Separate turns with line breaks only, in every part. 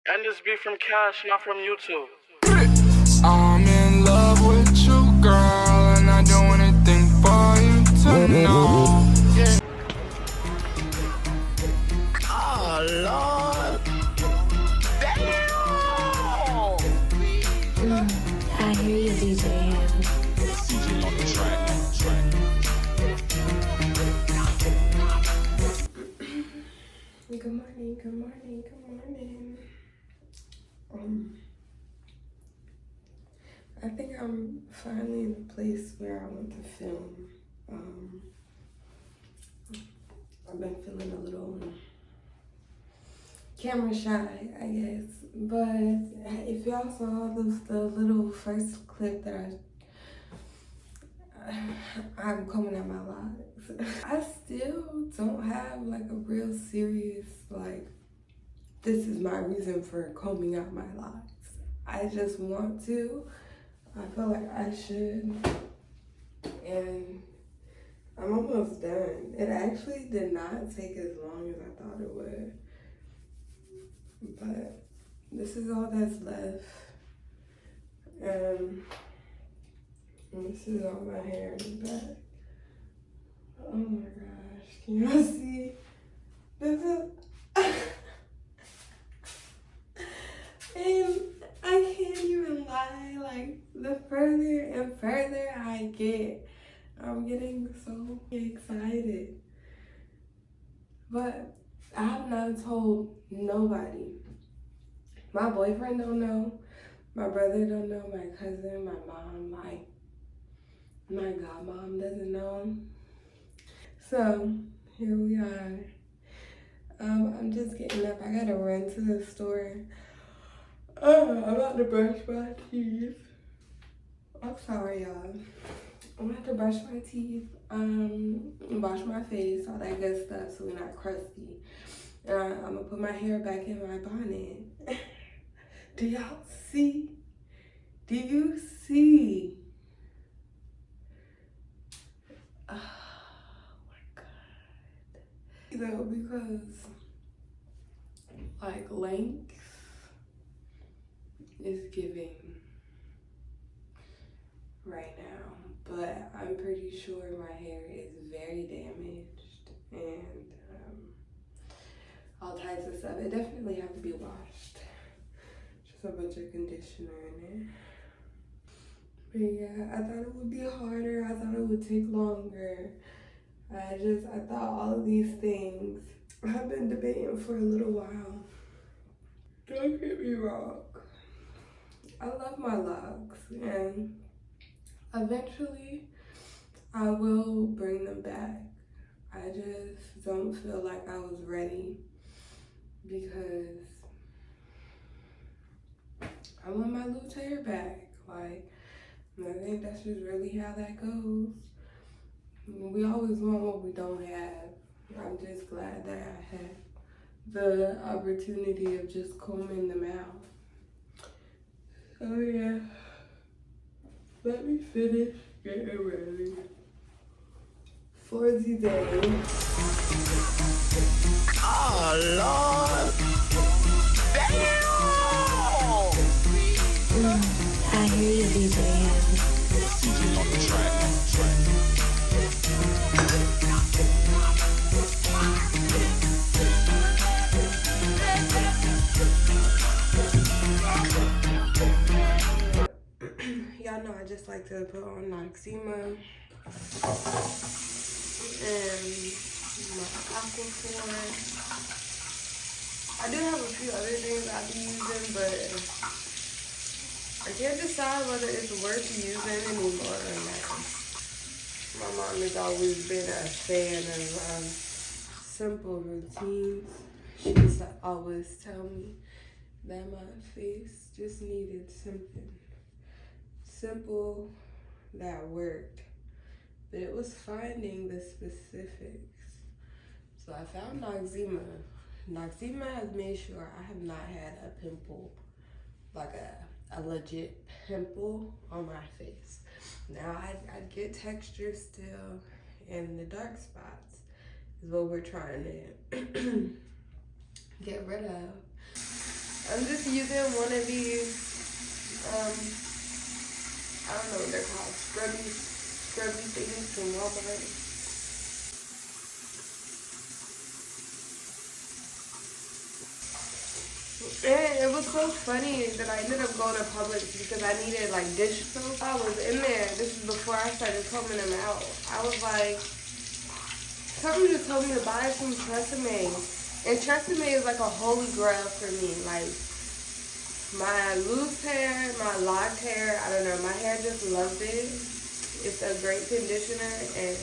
And this be from Cash, not from YouTube.
I'm in love with you, girl, and I do anything for you to know. Yeah. Oh, Lord. Damn!
I hear you, DJ Ham.
DJ on the track.
Good morning, good morning, good morning. I think I'm finally in the place where I want to film. I've been feeling a little camera shy, I guess. But if y'all saw the little first clip that I'm coming at my lives. I still don't have like a real serious, like, this is my reason for combing out my locks. I just want to. I feel like I should. And I'm almost done. It actually did not take as long as I thought it would. But this is all that's left. And this is all my hair in the back. Oh my gosh, can y'all see? This is... And I can't even lie, like, the further and further I get, I'm getting so excited. But I have not told nobody. My boyfriend don't know, my brother don't know, my cousin, my mom, my godmom doesn't know. So here we are. I'm just getting up. I gotta run to the store. I'm about to brush my teeth. I'm sorry, y'all. I'm about to brush my teeth, wash my face, all that good stuff so we're not crusty. I'm gonna put my hair back in my bonnet. Do y'all see? Do you see? Oh my God. You know, because like length is giving right now, but I'm pretty sure my hair is very damaged and all types of stuff. It definitely have to be washed. Just a bunch of conditioner in it. But yeah, I thought it would be harder. I thought it would take longer. I thought all of these things. I've been debating for a little while. Don't get me wrong. I love my locks, and eventually I will bring them back. I just don't feel like I was ready because I want my loose hair back. Like, I think that's just really how that goes. We always want what we don't have. I'm just glad that I had the opportunity of just combing them out. So yeah, let me finish getting ready for the day.
Oh, Lord. Damn!
I hear you, DJ Ham.
DJ on the track.
Y'all know I just like to put on Loccombout and my Aquaphor. I do have a few other things I've been using, but I can't decide whether it's worth using anymore or not. My mom has always been a fan of simple routines. She used to always tell me that my face just needed something simple that worked, but it was finding the specifics. So I found Loccombout. Loccombout has made sure I have not had a pimple, like a legit pimple on my face. Now I get texture still, and the dark spots is what we're trying to get rid of. I'm just using one of these, I don't know what they're called, scrubby things from Walmart. And it was so funny that I ended up going to Publix because I needed like dish soap. I was in there. This is before I started combing them out. I was like, something just told me to buy some Tresemme. And Tresemme is like a holy grail for me. Like my loose hair, my locked hair, I don't know, my hair just loves it. It's a great conditioner, and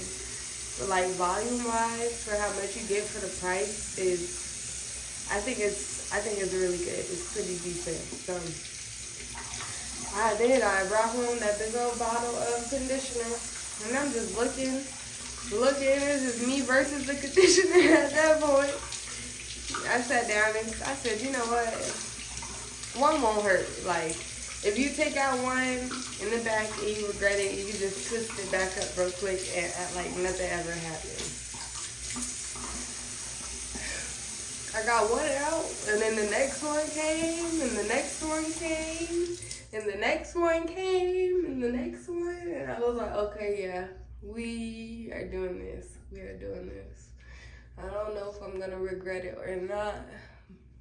like volume wise for how much you get for the price is, I think it's really good. It's pretty decent. So I brought home that big old bottle of conditioner, and I'm just looking. It's just me versus the conditioner at that point. I sat down and I said, you know what? One won't hurt. Like, if you take out one in the back and you regret it, you can just twist it back up real quick and act like nothing ever happened. I got one out, and then the next one came, and the next one came, and the next one came, and the next one, and I was like, okay, yeah, we are doing this. We are doing this. I don't know if I'm gonna regret it or not.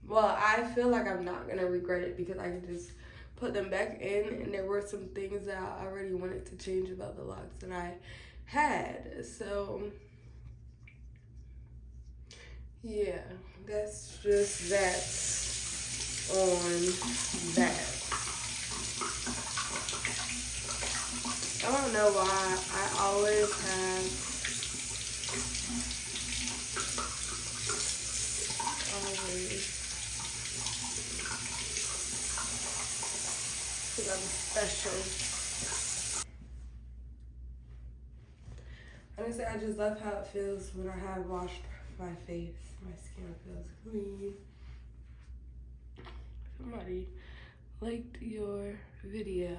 Well, I feel like I'm not gonna regret it because I can just put them back in, and there were some things that I already wanted to change about the locks that I had. So yeah, that's just that on that. I don't know why I always because I'm special. Honestly, I just love how it feels when I have washed my face. My skin feels clean. Somebody liked your video.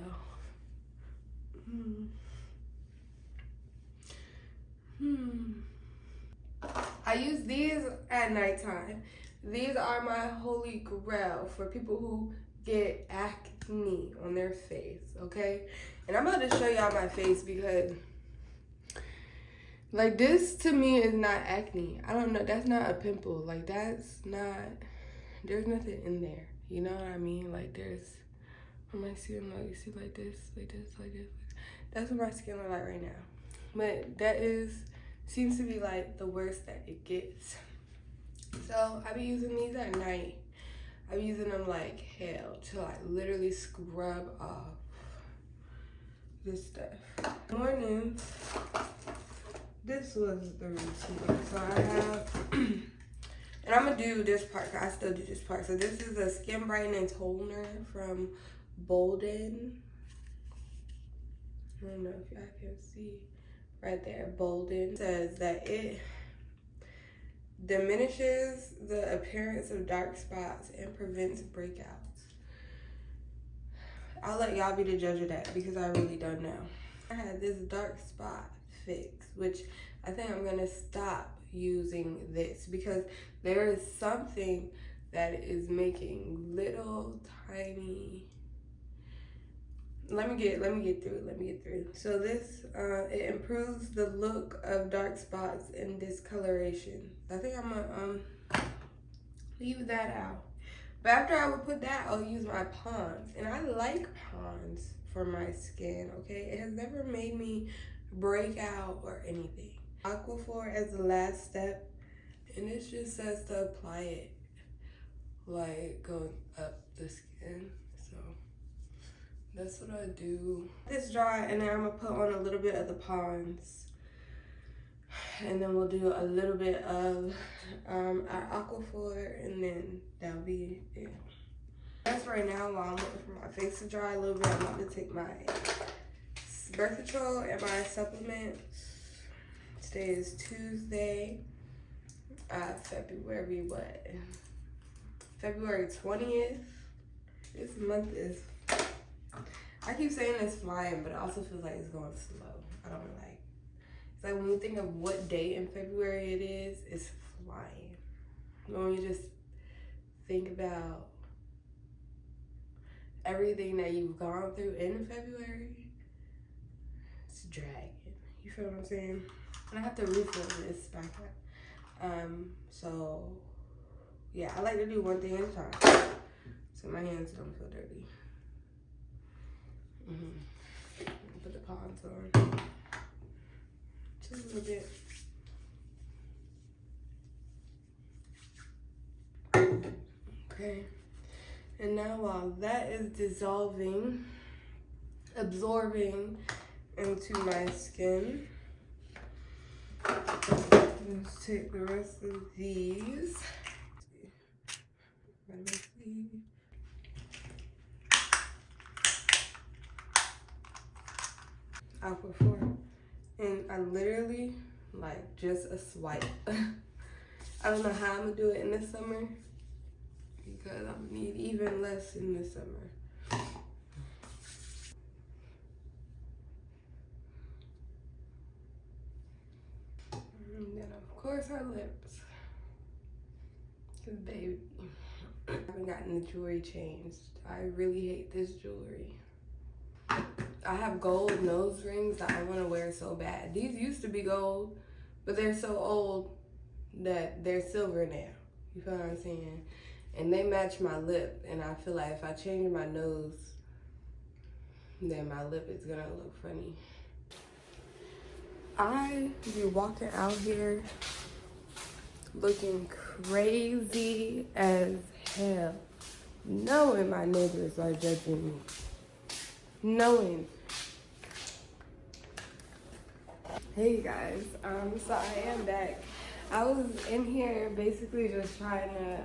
I use these at nighttime. These are my holy grail for people who get acne on their face, okay? And I'm about to show y'all my face because like this to me is not acne. I don't know, that's not a pimple. Like that's not, there's nothing in there. You know what I mean? Like there's, on my skin, like you see like this, like this, like this. That's what my skin look like right now. But that seems to be like the worst that it gets. So I be using these at night. I be using them like hell to like literally scrub off this stuff. Mornings, this was the routine. So I have, and I'm gonna do this part, I still do this part. So this is a skin brightening toner from Bolden. I don't know if y'all can see right there, Bolden. It says that it diminishes the appearance of dark spots and prevents breakouts. I'll let y'all be the judge of that because I really don't know. I had this dark spot fix, which I think I'm gonna stop using this because there is something that is making little tiny, let me get through. So this, it improves the look of dark spots and discoloration. I think I'm gonna leave that out. But after I would put that, I'll use my Pond's. And I like Pond's for my skin, okay? It has never made me break out or anything. Aquaphor as the last step. And it just says to apply it like going up the skin. So that's what I do. This dry, and then I'm gonna put on a little bit of the Pond's. And then we'll do a little bit of our Aquaphor, and then that'll be it. That's right now while I'm waiting for my face to dry a little bit. I'm about to take my birth control and my supplements. Today is Tuesday, February 20th. This month is, I keep saying it's flying, but it also feels like it's going slow. I don't like, it's like when you think of what day in February it is, it's flying. When you just think about everything that you've gone through in February, it's dragging. You feel what I'm saying? And I have to refill this back up. So yeah, I like to do one thing at a time, so my hands don't feel dirty. Put the pawns on. Just a little bit. Okay. And now while that is dissolving, absorbing into my skin, let's take the rest of these. Aqua 4. And I literally, like, just a swipe. I don't know how I'm gonna do it in the summer because I'm gonna need even less in the summer. And then, of course, our lips. Cause baby, I haven't gotten the jewelry changed. I really hate this jewelry. I have gold nose rings that I want to wear so bad. These used to be gold, but they're so old that they're silver now. You feel what I'm saying? And they match my lip, and I feel like if I change my nose, then my lip is gonna look funny. I be walking out here looking crazy as hell, knowing my neighbors are judging me. Knowing. Hey guys, so I am back. I was in here basically just trying to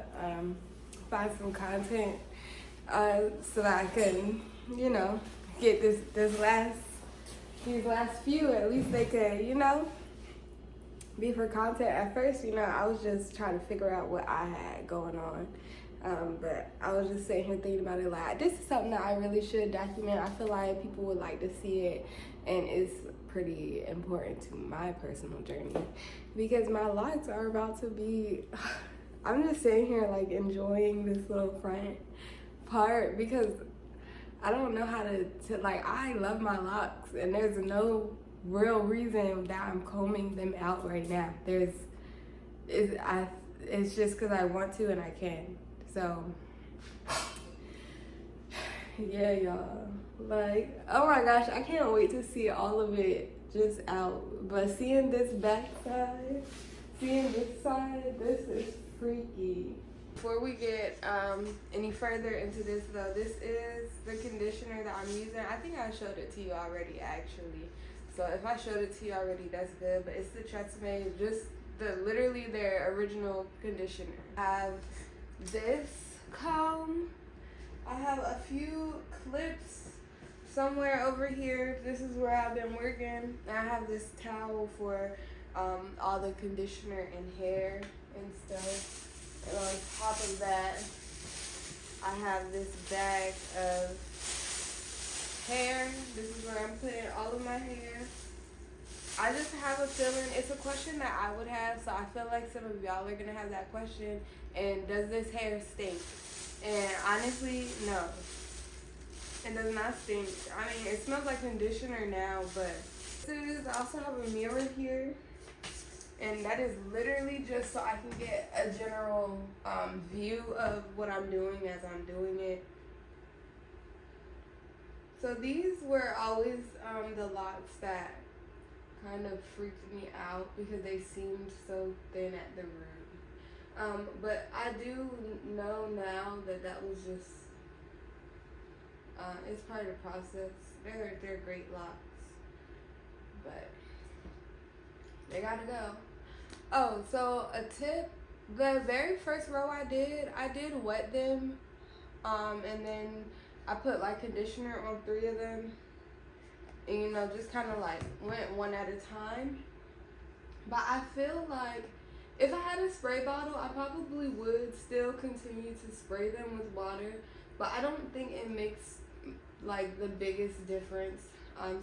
find some content so that I could, you know, get these last few, at least they could, you know, be for content. At first, you know, I was just trying to figure out what I had going on. But I was just sitting here thinking about it like, this is something that I really should document. I feel like people would like to see it, and it's pretty important to my personal journey because my locks are about to be, I'm just sitting here like enjoying this little front part because I don't know how to like, I love my locks and there's no real reason that I'm combing them out right now. It's just because I want to and I can. So, yeah, y'all. Like, oh my gosh, I can't wait to see all of it just out. But seeing this back side, seeing this side, this is freaky. Before we get any further into this though, this is the conditioner that I'm using. I think I showed it to you already actually. So if I showed it to you already, that's good. But it's the Tresemme, just literally their original conditioner. I have this comb. I have a few clips somewhere over here. This is where I've been working. And I have this towel for all the conditioner and hair and stuff. And on top of that, I have this bag of hair. This is where I'm putting all of my hair. I just have a feeling, it's a question that I would have, so I feel like some of y'all are gonna have that question. And does this hair stink? And honestly, no. It does not stink. I mean, it smells like conditioner now, but I also have a mirror here. And that is literally just so I can get a general view of what I'm doing as I'm doing it. So these were always the locks that kind of freaked me out because they seemed so thin at the root. But I do know now that was just, it's part of the process. They're great locks, but they gotta go. Oh, so a tip, the very first row I did wet them, and then I put like conditioner on 3 of them, and you know, just kind of like went one at a time. But I feel like if I had a spray bottle, I probably would still continue to spray them with water, but I don't think it makes like the biggest difference.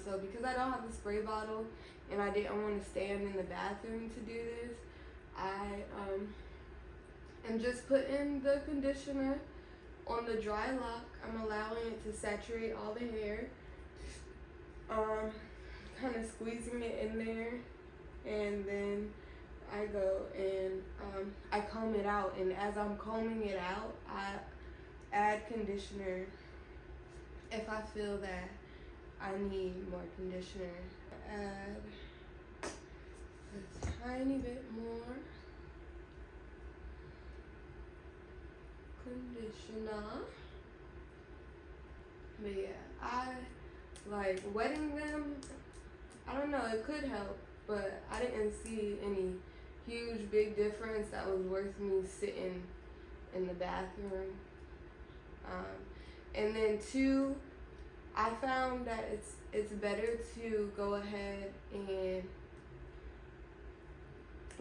So because I don't have a spray bottle and I didn't want to stand in the bathroom to do this, I am just putting the conditioner on the dry lock, I'm allowing it to saturate all the hair. Kind of squeezing it in there, and then I go and I comb it out. And as I'm combing it out, I add conditioner if I feel that I need more conditioner. Add a tiny bit more conditioner. But yeah, I like wetting them. I don't know, it could help, but I didn't see any huge big difference that was worth me sitting in the bathroom. And then two, I found that it's better to go ahead and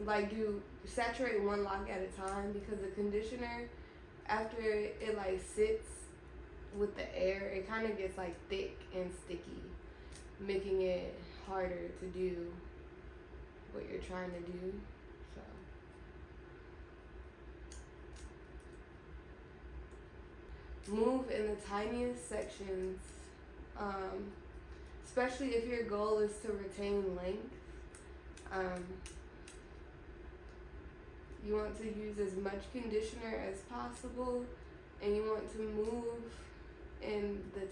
like do saturate one lock at a time, because the conditioner, after it like sits with the air, it kind of gets like thick and sticky, making it harder to do what you're trying to do. So move in the tiniest sections, especially if your goal is to retain length. You want to use as much conditioner as possible, and you want to move in the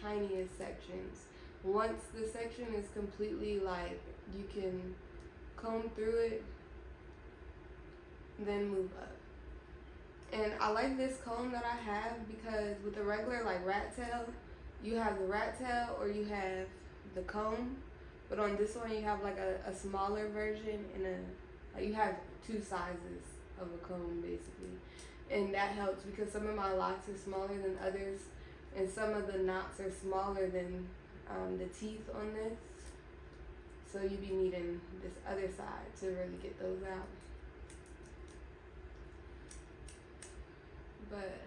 tiniest sections. Once the section is completely like you can comb through it, then move up. And I like this comb that I have because with the regular like rat tail, you have the rat tail or you have the comb, but on this one you have like a smaller version and like you have two sizes of a comb basically. And that helps because some of my locks are smaller than others, and some of the knots are smaller than the teeth on this. So you be needing this other side to really get those out. But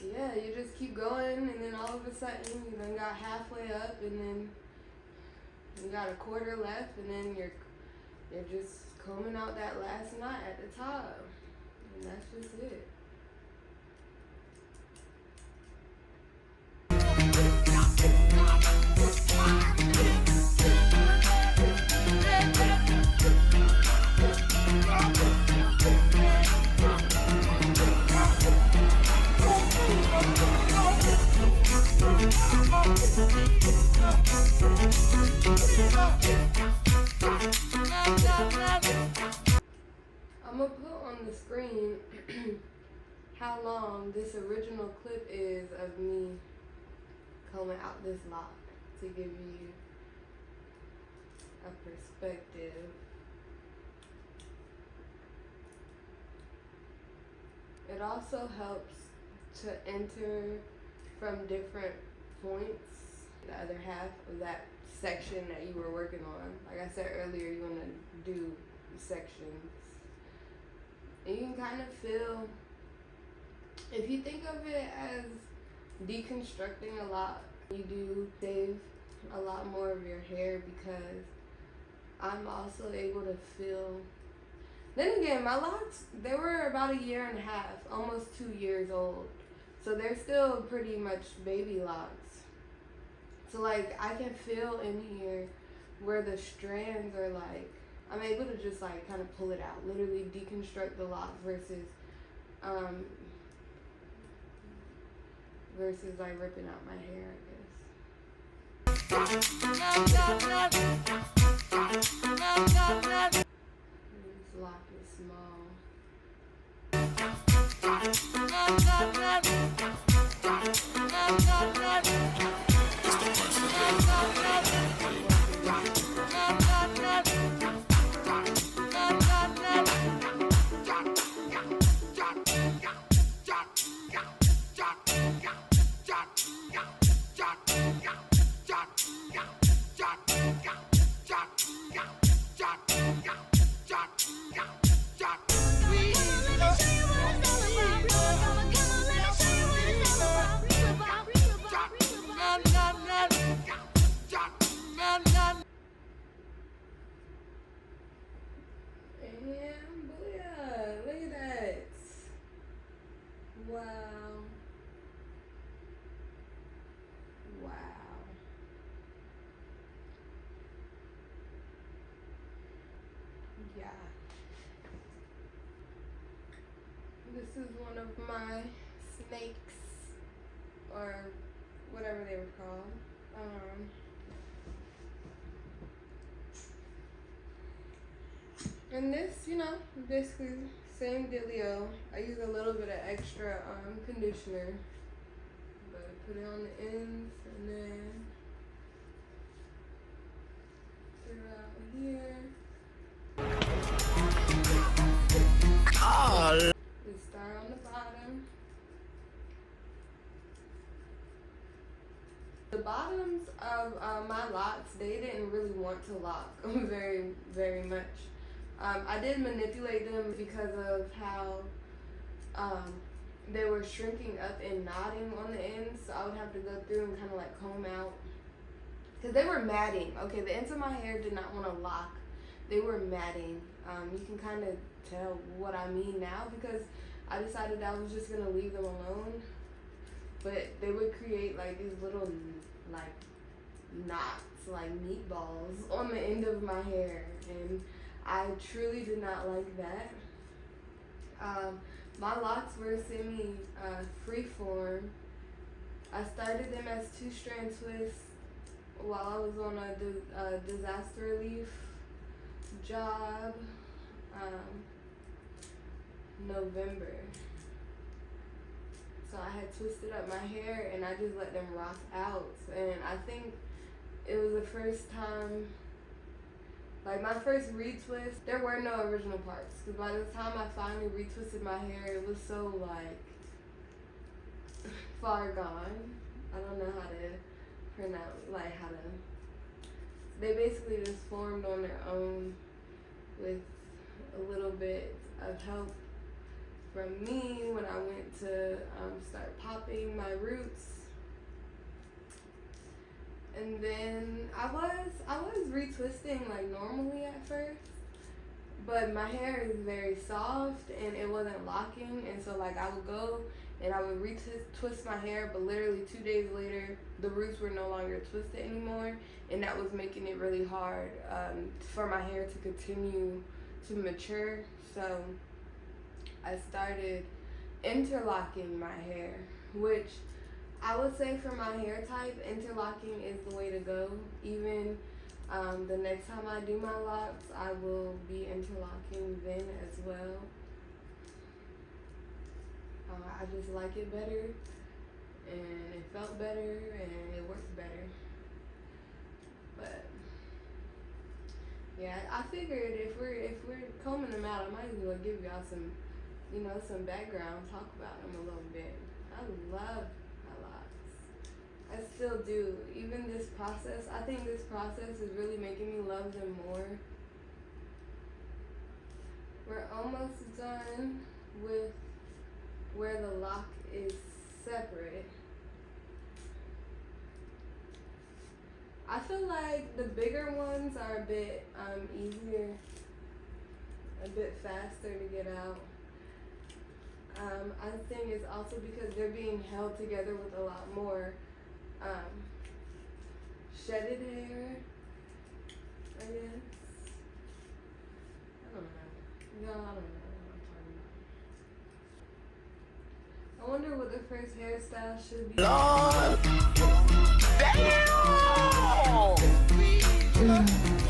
yeah, you just keep going, and then all of a sudden you done got halfway up, and then you got a quarter left, and then you're just combing out that last knot at the top, and that's just it. I'm gonna put on the screen how long this original clip is of me combing out this lock to give you a perspective. It also helps to enter from different points, the other half of that section that you were working on. Like I said earlier, you want to do sections. And you can kind of feel, if you think of it as deconstructing a lot, you do save a lot more of your hair, because I'm also able to feel. Then again, my locks, they were about 1.5 years, almost 2 years old. So they're still pretty much baby locks. So like I can feel in here where the strands are like, I'm able to just like kind of pull it out, literally deconstruct the lock versus like ripping out my hair, I guess. This lock is small. Wow. Wow. Yeah. This is one of my snakes, or whatever they were called. And this, you know, basically same dealio. I use a little bit of extra conditioner, but I put it on the ends and then put it out here. We start on the bottom. The bottoms of my locks, they didn't really want to lock very, very much. I did manipulate them because of how they were shrinking up and knotting on the ends. So I would have to go through and kind of like comb out. Because they were matting. Okay, the ends of my hair did not want to lock. They were matting. You can kind of tell what I mean now because I decided I was just going to leave them alone. But they would create like these little like knots, like meatballs on the end of my hair. And I truly did not like that. My locks were semi freeform. I started them as 2-strand twists while I was on a disaster relief job. November. So I had twisted up my hair and I just let them rock out. And I think it was the first time, like my first retwist, there were no original parts. Because by the time I finally retwisted my hair, it was so like far gone. I don't know how to pronounce, like how to, they basically just formed on their own with a little bit of help from me when I went to start popping my roots. And then I was retwisting like normally at first, but my hair is very soft and it wasn't locking, and so like I would go and I would retwist my hair, but literally 2 days later the roots were no longer twisted anymore, and that was making it really hard for my hair to continue to mature. So I started interlocking my hair, which I would say for my hair type, interlocking is the way to go. Even the next time I do my locks, I will be interlocking then as well. I just like it better, and it felt better, and it worked better. But yeah, I figured if we're combing them out, I might as well give y'all some, you know, some background, talk about them a little bit. I love my locks. I still do. Even this process, I think this process is really making me love them more. We're almost done with where the lock is separate. I feel like the bigger ones are a bit easier, a bit faster to get out. I think it's also because they're being held together with a lot more shedded hair, I guess. I don't know. No, I don't know what I'm talking about. I wonder what the first hairstyle should be.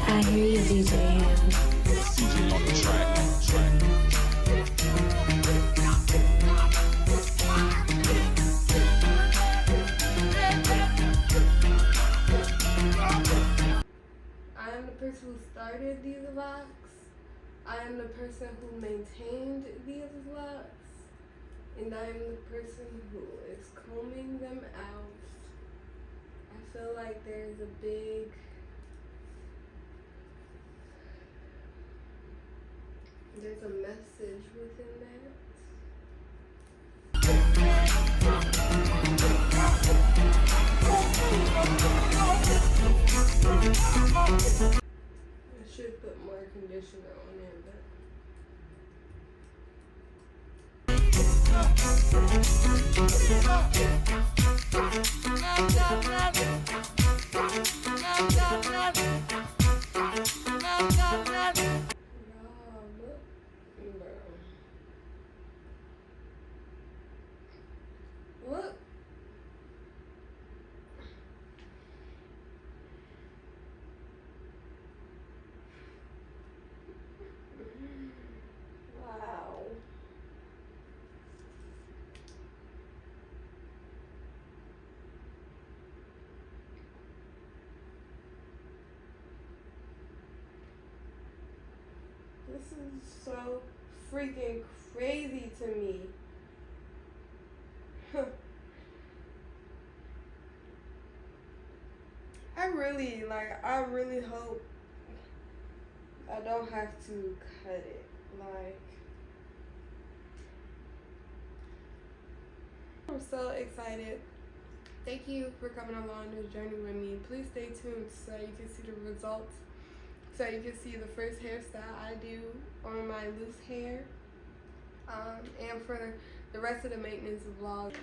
I hear you, DJ Hands.
CJ on the track.
I am the person who started these locks. I am the person who maintained these locks. And I am the person who is combing them out. I feel like there's a message within that. I should put more conditioner on it, but is so freaking crazy to me. I really hope I don't have to cut it. Like, I'm so excited. Thank you for coming along this journey with me. Please stay tuned so you can see the results. So you can see the first hairstyle I do on my loose hair. And for the rest of the maintenance vlog.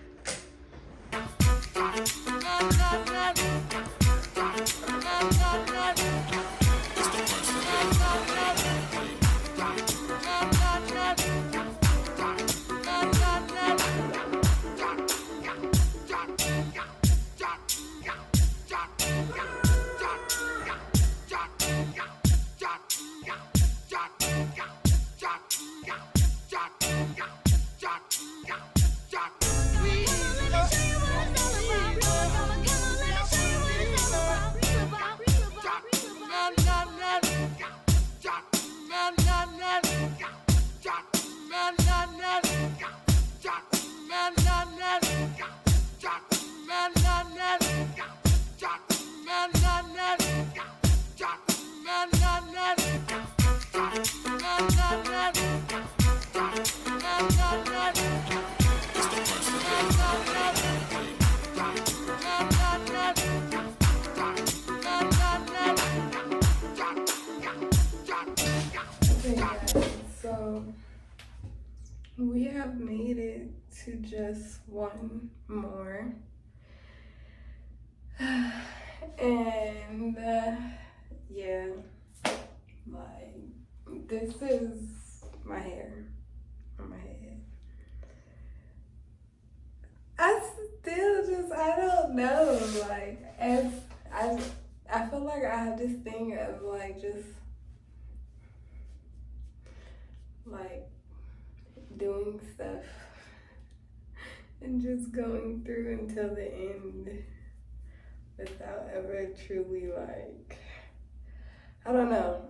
So we have made it to just one more, and yeah, like, this is my hair on my head. I don't know, like, as I feel like I have this thing of like just like doing stuff and just going through until the end without ever truly, like, I don't know.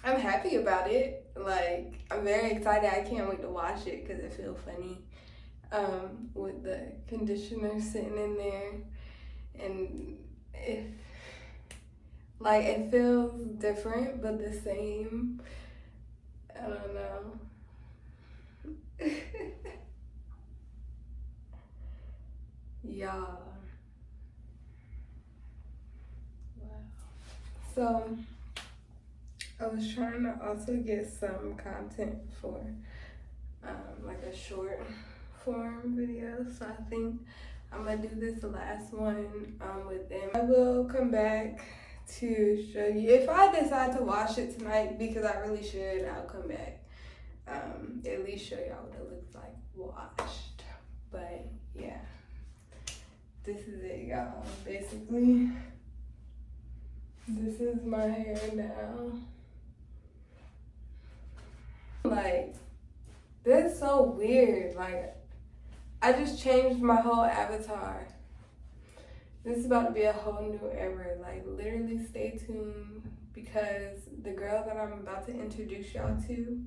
I'm happy about it. Like, I'm very excited. I can't wait to wash it because it feels funny with the conditioner sitting in there, and it feels different but the same. I don't know. Y'all. Wow. So I was trying to also get some content for like a short form video, so I think I'm gonna do this last one with them. I will come back to show you if I decide to wash it tonight, because I really should. I'll come back at least show y'all what it looks like washed. But yeah, this is it, y'all. Basically, this is my hair now. Like, that's so weird. Like, I just changed my whole avatar. This is about to be a whole new era. Like, literally stay tuned, because the girl that I'm about to introduce y'all to